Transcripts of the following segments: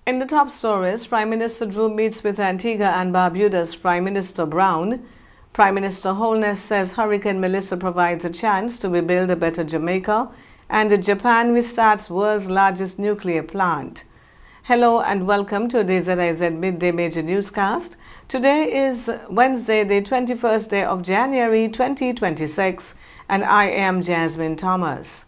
In the top stories, Prime Minister Drew meets with Antigua and Barbuda's Prime Minister Brown. Prime Minister Holness says Hurricane Melissa provides a chance to rebuild a better Jamaica, and Japan restarts world's largest nuclear plant. Hello and welcome to the ZIZ Midday Major Newscast. Today is Wednesday, the 21st day of January 2026, and I am Jasmine Thomas.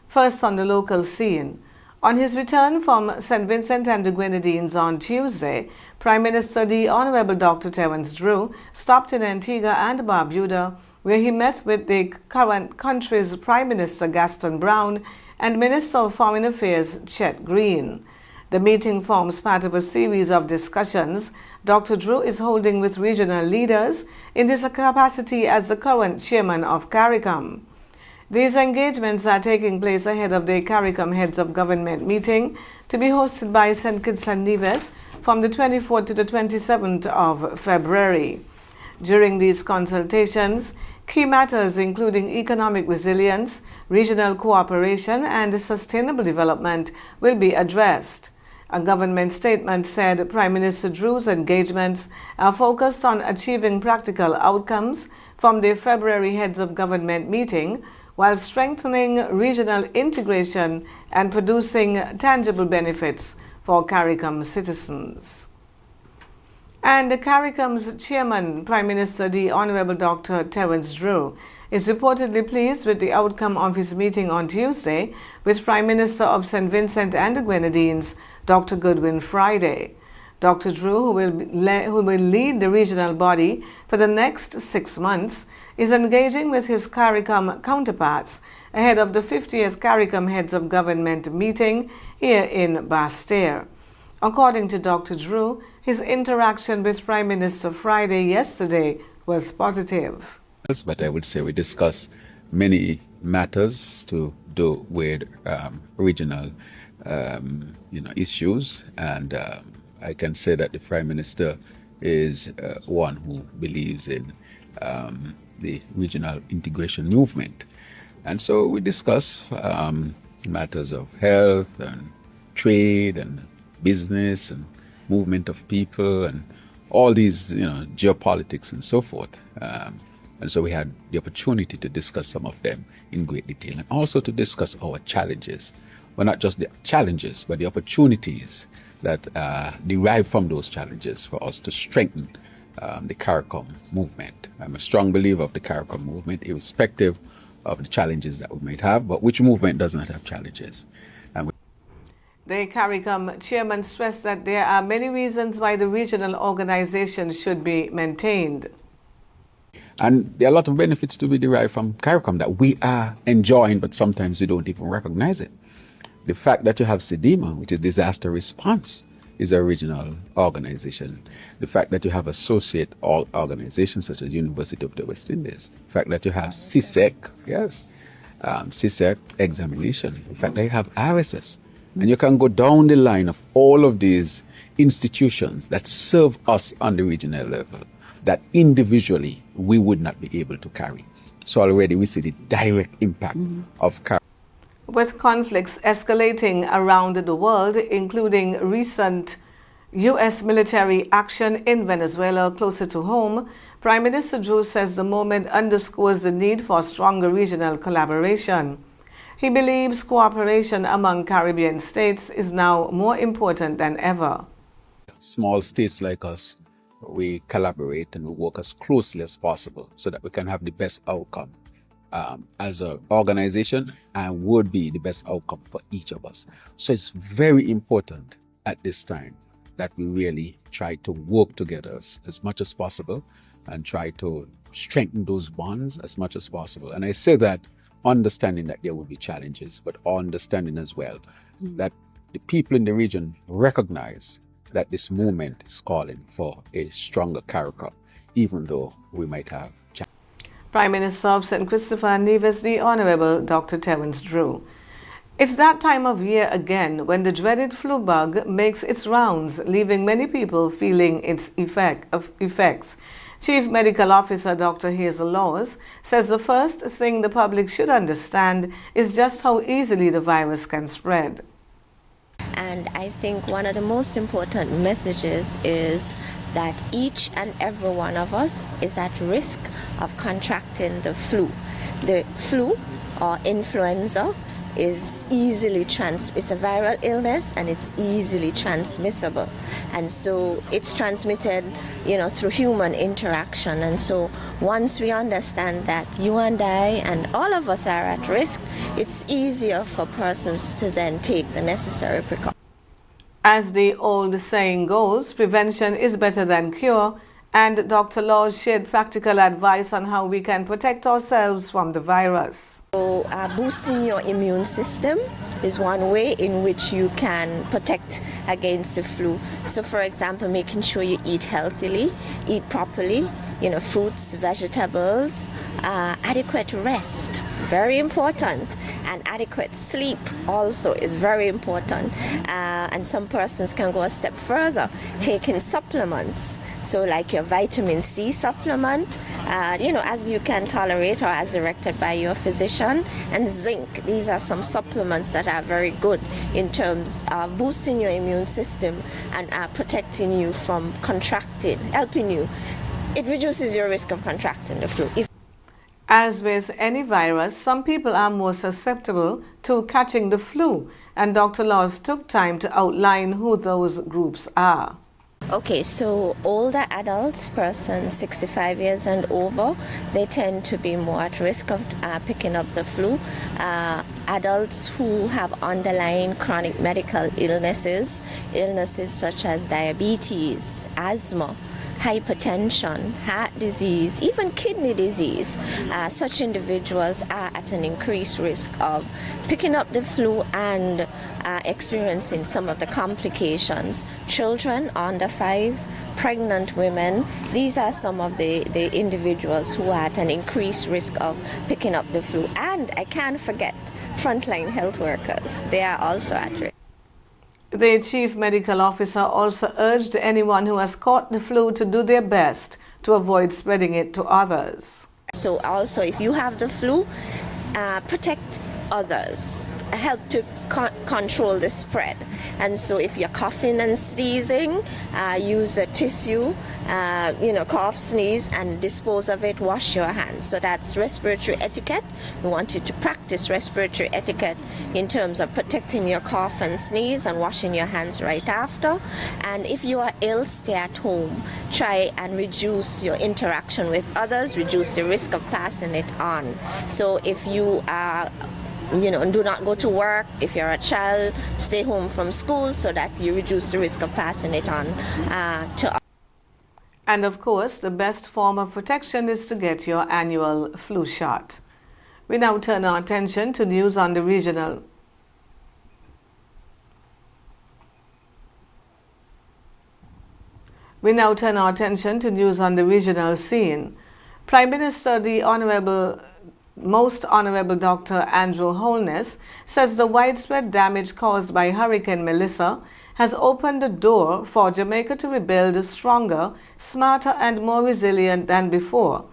First on the local scene. On his return from St. Vincent and the Grenadines on Tuesday, Prime Minister the Honorable Dr. Terence Drew stopped in Antigua and Barbuda, where he met with the current country's Prime Minister Gaston Brown and Minister of Foreign Affairs Chet Green. The meeting forms part of a series of discussions Dr. Drew is holding with regional leaders in his capacity as the current chairman of CARICOM. These engagements are taking place ahead of the CARICOM Heads of Government meeting to be hosted by St. Kitts and Nevis from the 24th to the 27th of February. During these consultations, key matters including economic resilience, regional cooperation, and sustainable development will be addressed. A government statement said Prime Minister Drew's engagements are focused on achieving practical outcomes from the February Heads of Government meeting, while strengthening regional integration and producing tangible benefits for CARICOM citizens. And the CARICOM's chairman, Prime Minister the Honorable Dr. Terence Drew, is reportedly pleased with the outcome of his meeting on Tuesday with Prime Minister of St. Vincent and the Grenadines, Dr. Goodwin Friday. Dr. Drew, who will lead the regional body for the next 6 months, is engaging with his CARICOM counterparts ahead of the 50th CARICOM Heads of Government meeting here in Basseterre. According to Dr. Drew, his interaction with Prime Minister Friday yesterday was positive. But I would say we discussed many matters to do with regional issues, and I can say that the Prime Minister is one who believes in the regional integration movement. And so we discuss matters of health and trade and business and movement of people and all these, geopolitics and so forth. And so we had the opportunity to discuss some of them in great detail and also to discuss our challenges. Well, not just the challenges, but the opportunities that derive from those challenges for us to strengthen the CARICOM movement. I'm a strong believer of the CARICOM movement, irrespective of the challenges that we might have, but which movement does not have challenges? The CARICOM chairman stressed that there are many reasons why the regional organization should be maintained. And there are a lot of benefits to be derived from CARICOM that we are enjoying, but sometimes we don't even recognize it. The fact that you have SEDIMA, which is disaster response, is a regional organization. The fact that you have associate organizations such as University of the West Indies. The fact that you have CSEC, yes, CSEC examination. The fact that you have RSS. And you can go down the line of all of these institutions that serve us on the regional level that individually we would not be able to carry. So already we see the direct impact of carrying. With conflicts escalating around the world, including recent U.S. military action in Venezuela closer to home, Prime Minister Drew says the moment underscores the need for stronger regional collaboration. He believes cooperation among Caribbean states is now more important than ever. Small states like us, we collaborate and we work as closely as possible so that we can have the best outcome as an organization, and would be the best outcome for each of us. So it's very important at this time that we really try to work together as much as possible and try to strengthen those bonds as much as possible. And I say that understanding that there will be challenges, but understanding as well that the people in the region recognize that this movement is calling for a stronger CARICOM, even though we might have challenges. Prime Minister of St. Christopher and Nevis, the Honorable Dr. Terence Drew. It's that time of year again when the dreaded flu bug makes its rounds, leaving many people feeling its effects. Chief Medical Officer Dr. Hazel Laws says the first thing the public should understand is just how easily the virus can spread. And I think one of the most important messages is that each and every one of us is at risk of contracting the flu. The flu or influenza is it's a viral illness and it's easily transmissible, and so it's transmitted through human interaction. And so once we understand that you and I and all of us are at risk, it's easier for persons to then take the necessary precautions. As the old saying goes, prevention is better than cure, and Dr. Laws shared practical advice on how we can protect ourselves from the virus. So boosting your immune system is one way in which you can protect against the flu. So for example, making sure you eat healthily, eat properly, fruits, vegetables, adequate rest, very important, and adequate sleep also is very important. And some persons can go a step further, taking supplements. So like your vitamin C supplement, as you can tolerate or as directed by your physician, and zinc. These are some supplements that are very good in terms of boosting your immune system and protecting you from contracting, helping you. It reduces your risk of contracting the flu. As with any virus, some people are more susceptible to catching the flu, and Dr. Laws took time to outline who those groups are. Okay, so older adults, persons 65 years and over, they tend to be more at risk of picking up the flu. Adults who have underlying chronic medical illnesses such as diabetes, asthma, hypertension, heart disease, even kidney disease, such individuals are at an increased risk of picking up the flu and experiencing some of the complications. Children under 5, pregnant women, these are some of the individuals who are at an increased risk of picking up the flu. And I can't forget frontline health workers, they are also at risk. The chief medical officer also urged anyone who has caught the flu to do their best to avoid spreading it to others. So also, if you have the flu, protect others, help to control the spread. And so if you're coughing and sneezing, use a tissue, cough, sneeze, and dispose of it, wash your hands. So that's respiratory etiquette. We want you to practice respiratory etiquette in terms of protecting your cough and sneeze and washing your hands right after. And if you are ill, stay at home. Try and reduce your interaction with others, reduce the risk of passing it on. So if you are do not go to work. If you're a child, stay home from school so that you reduce the risk of passing it on to others. And of course, the best form of protection is to get your annual flu shot. We now turn our attention to news on the regional. We now turn our attention to news on the regional scene. Prime Minister, the Most Honorable Dr. Andrew Holness, says the widespread damage caused by Hurricane Melissa has opened the door for Jamaica to rebuild stronger, smarter and more resilient than before.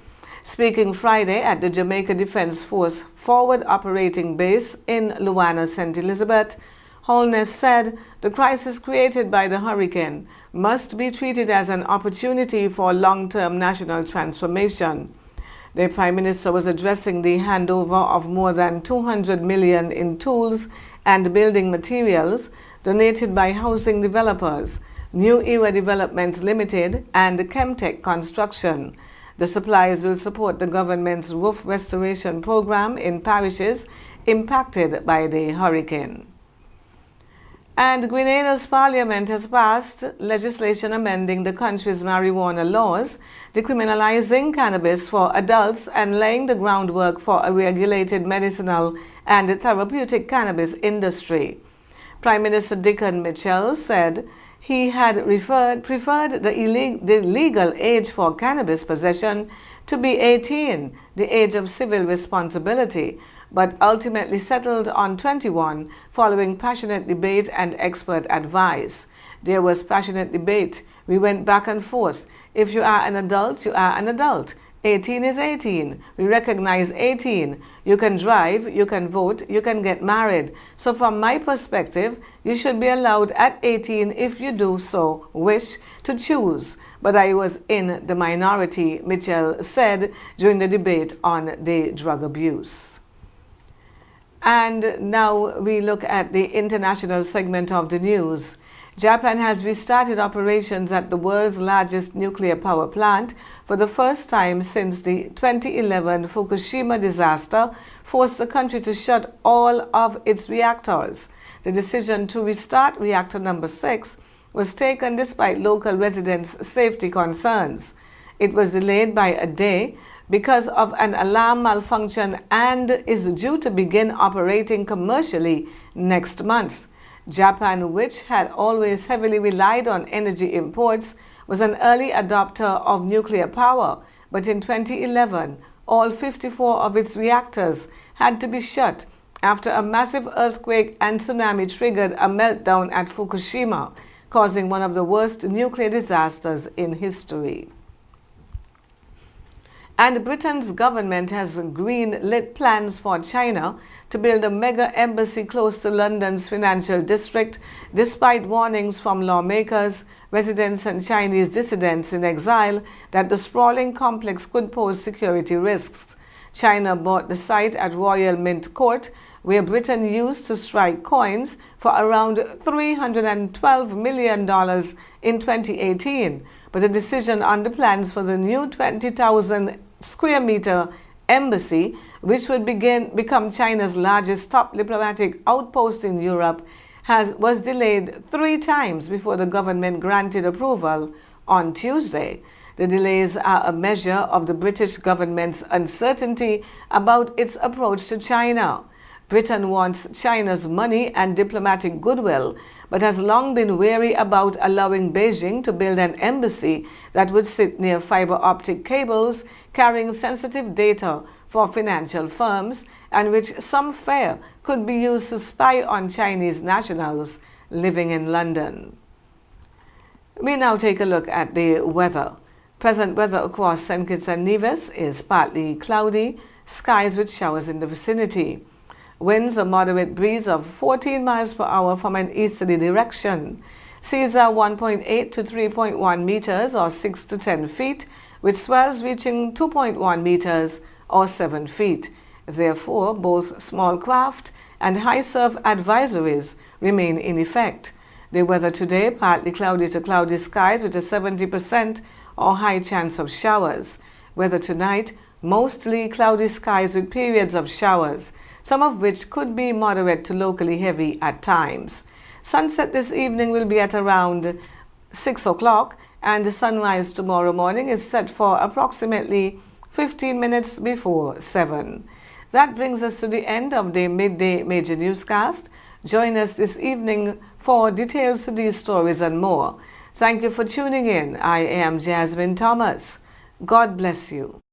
Speaking Friday at the Jamaica Defense Force Forward Operating Base in Luana, St. Elizabeth, Holness said the crisis created by the hurricane must be treated as an opportunity for long-term national transformation. The Prime Minister was addressing the handover of more than $200 million in tools and building materials donated by housing developers, New Era Developments Limited and Chemtech Construction. The supplies will support the government's roof restoration program in parishes impacted by the hurricane. And Grenada's parliament has passed legislation amending the country's marijuana laws, decriminalizing cannabis for adults and laying the groundwork for a regulated medicinal and therapeutic cannabis industry. Prime Minister Dickon Mitchell said he had preferred the legal age for cannabis possession to be 18, the age of civil responsibility, but ultimately settled on 21 following passionate debate and expert advice. There was passionate debate. We went back and forth. If you are an adult, you are an adult. 18 is 18. We recognize 18. You can drive, you can vote, you can get married. So from my perspective, you should be allowed at 18 if you do so wish to choose. But I was in the minority, Mitchell said during the debate on the drug abuse. And now we look at the international segment of the news. Japan has restarted operations at the world's largest nuclear power plant for the first time since the 2011 Fukushima disaster forced the country to shut all of its reactors. The decision to restart reactor number 6 was taken despite local residents' safety concerns. It was delayed by a day because of an alarm malfunction and is due to begin operating commercially next month. Japan, which had always heavily relied on energy imports, was an early adopter of nuclear power, but in 2011, all 54 of its reactors had to be shut after a massive earthquake and tsunami triggered a meltdown at Fukushima, causing one of the worst nuclear disasters in history. And Britain's government has green-lit plans for China to build a mega embassy close to London's financial district, despite warnings from lawmakers, residents, and Chinese dissidents in exile that the sprawling complex could pose security risks. China bought the site at Royal Mint Court, where Britain used to strike coins for around $312 million in 2018. But the decision on the plans for the new 20,000 square meter embassy, which would become China's largest top diplomatic outpost in Europe, was delayed 3 times before the government granted approval on Tuesday. The delays are a measure of the British government's uncertainty about its approach to China. Britain wants China's money and diplomatic goodwill, but has long been wary about allowing Beijing to build an embassy that would sit near fiber optic cables carrying sensitive data for financial firms, and which some fear could be used to spy on Chinese nationals living in London. We now take a look at the weather. Present weather across St. Kitts and Nevis is partly cloudy, skies with showers in the vicinity. Winds a moderate breeze of 14 miles per hour from an easterly direction. Seas are 1.8 to 3.1 meters or 6 to 10 feet, with swells reaching 2.1 meters or 7 feet. Therefore, both small craft and high surf advisories remain in effect. The weather today, partly cloudy to cloudy skies with a 70% or high chance of showers. Weather tonight, mostly cloudy skies with periods of showers, some of which could be moderate to locally heavy at times. Sunset this evening will be at around 6 o'clock, and the sunrise tomorrow morning is set for approximately 15 minutes before 7. That brings us to the end of the Midday Major Newscast. Join us this evening for details to these stories and more. Thank you for tuning in. I am Jasmine Thomas. God bless you.